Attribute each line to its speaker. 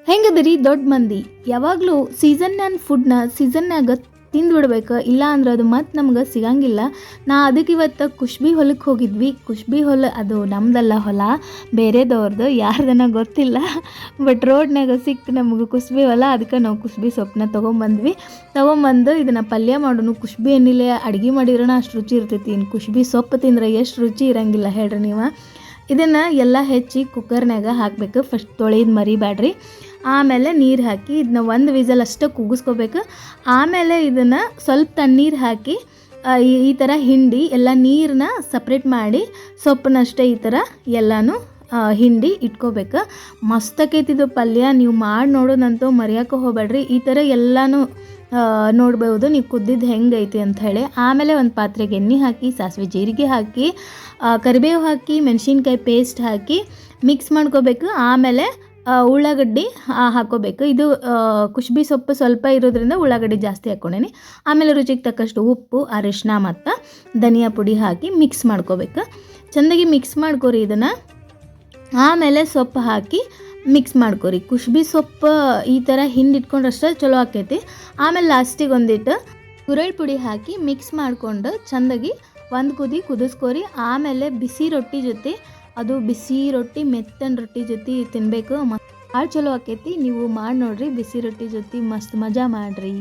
Speaker 1: ಹೆಂಗದ್ರಿ ದೊಡ್ಡ ಮಂದಿ ಯಾವಾಗಲೂ ಸೀಸನ್ಯಾನ ಫುಡ್ನ ಸೀಸನ್ಯಾಗ ತಿಂದುಬಿಡ್ಬೇಕು, ಇಲ್ಲ ಅಂದ್ರೆ ಅದು ಮತ್ತೆ ನಮ್ಗೆ ಸಿಗಂಗಿಲ್ಲ. ಅದಕ್ಕೆ ಇವತ್ತು ಕುಷ್ಬಿ ಹೊಲಕ್ಕೆ ಹೋಗಿದ್ವಿ. ಕುಷ್ಬಿ ಹೊಲ ಅದು ನಮ್ದಲ್ಲ, ಹೊಲ ಬೇರೆದವ್ರದ್ದು, ಯಾರ್ದನ ಗೊತ್ತಿಲ್ಲ. ಬಟ್ ರೋಡ್ನಾಗ ಸಿಕ್ತು ನಮಗೆ ಕುಷ್ಬಿ ಹೊಲ. ಅದಕ್ಕೆ ನಾವು ಕುಷ್ಬಿ ಸೊಪ್ಪನ್ನ ತೊಗೊಂಬಂದು ಇದನ್ನು ಪಲ್ಯ ಮಾಡೋನು. ಕುಷ್ಬಿ ಎಣ್ಣಿಲೆ ಅಡುಗೆ ಮಾಡಿದ್ರನ ಅಷ್ಟು ರುಚಿ ಇರ್ತೈತಿ. ಇನ್ನು ಕುಷ್ಬಿ ಸೊಪ್ಪು ತಿಂದ್ರೆ ಎಷ್ಟು ರುಚಿ ಇರಂಗಿಲ್ಲ ಹೇಳ್ರಿ ನೀವು. ಇದನ್ನು ಎಲ್ಲ ಹೆಚ್ಚಿ ಕುಕ್ಕರ್ನಾಗ ಹಾಕಬೇಕು. ಫಸ್ಟ್ ತೊಳೆದು ಮರಿಬೇಡ್ರಿ. ಆಮೇಲೆ ನೀರು ಹಾಕಿ ಇದನ್ನ ಒಂದು ವಿಸಲ್ ಅಷ್ಟೇ ಕೂಗಿಸ್ಕೋಬೇಕು. ಆಮೇಲೆ ಇದನ್ನು ಸ್ವಲ್ಪ ತಣ್ಣೀರು ಹಾಕಿ ಈ ಥರ ಹಿಂಡಿ ಎಲ್ಲ ನೀರನ್ನ ಸಪ್ರೇಟ್ ಮಾಡಿ ಸೊಪ್ಪನ್ನಷ್ಟೇ ಈ ಥರ ಎಲ್ಲನೂ ಹಿಂಡಿ ಇಟ್ಕೋಬೇಕು. ಮಸ್ತಾಕೈತಿದು ಪಲ್ಯ. ನೀವು ಮಾಡಿ ನೋಡೋದಂತೂ ಮರೆಯೋಕೆ ಹೋಗಬೇಡ್ರಿ. ಈ ಥರ ಎಲ್ಲನೂ ನೋಡ್ಬೋದು ನೀವು ಕುದ್ದಿದ್ದು ಹೆಂಗೈತಿ ಅಂಥೇಳಿ. ಆಮೇಲೆ ಒಂದು ಪಾತ್ರೆಗೆ ಎಣ್ಣೆ ಹಾಕಿ, ಸಾಸಿವೆ ಜೀರಿಗೆ ಹಾಕಿ, ಕರಿಬೇವು ಹಾಕಿ, ಮೆಣಸಿನ್ಕಾಯಿ ಪೇಸ್ಟ್ ಹಾಕಿ ಮಿಕ್ಸ್ ಮಾಡ್ಕೋಬೇಕು. ಆಮೇಲೆ ಉಳ್ಳಾಗಡ್ಡಿ ಹಾಕ್ಕೋಬೇಕು. ಇದು ಕುಷ್ಬಿ ಸೊಪ್ಪು ಸ್ವಲ್ಪ ಇರೋದ್ರಿಂದ ಉಳ್ಳಾಗಡ್ಡಿ ಜಾಸ್ತಿ ಹಾಕ್ಕೊಂಡೇನಿ. ಆಮೇಲೆ ರುಚಿಗೆ ತಕ್ಕಷ್ಟು ಉಪ್ಪು, ಅರಿಶಿನ ಮತ್ತು ಧನಿಯಾ ಪುಡಿ ಹಾಕಿ ಮಿಕ್ಸ್ ಮಾಡ್ಕೋಬೇಕು. ಚೆಂದಾಗಿ ಮಿಕ್ಸ್ ಮಾಡ್ಕೊರಿ ಇದನ್ನು. ಆಮೇಲೆ ಸೊಪ್ಪು ಹಾಕಿ ಮಿಕ್ಸ್ ಮಾಡ್ಕೊರಿ. ಕುಷ್ಬಿ ಸೊಪ್ಪು ಈ ಥರ ಹಿಂಡಿಟ್ಕೊಂಡ್ರಷ್ಟೇ ಚಲೋ ಆಕೈತಿ. ಆಮೇಲೆ ಲಾಸ್ಟಿಗೆ ಒಂದಿಟ್ಟು ಹುರಳಿ ಪುಡಿ ಹಾಕಿ ಮಿಕ್ಸ್ ಮಾಡಿಕೊಂಡು ಚೆಂದಾಗಿ ಒಂದು ಕುದಿಸ್ಕೋರಿ. ಆಮೇಲೆ ಬಿಸಿ ರೊಟ್ಟಿ ಜೊತೆ, ಅದು ಬಿಸಿ ರೊಟ್ಟಿ ಮೆತ್ತನ ರೊಟ್ಟಿ ಜೊತೆ ತಿನ್ನಬೇಕು. ಭಾಳ ಚಲೋ ಆಕೈತಿ. ನೀವು ಮಾಡಿ ನೋಡ್ರಿ ಬಿಸಿ ರೊಟ್ಟಿ ಜೊತೆ, ಮಸ್ತ್ ಮಜಾ ಮಾಡಿರಿ.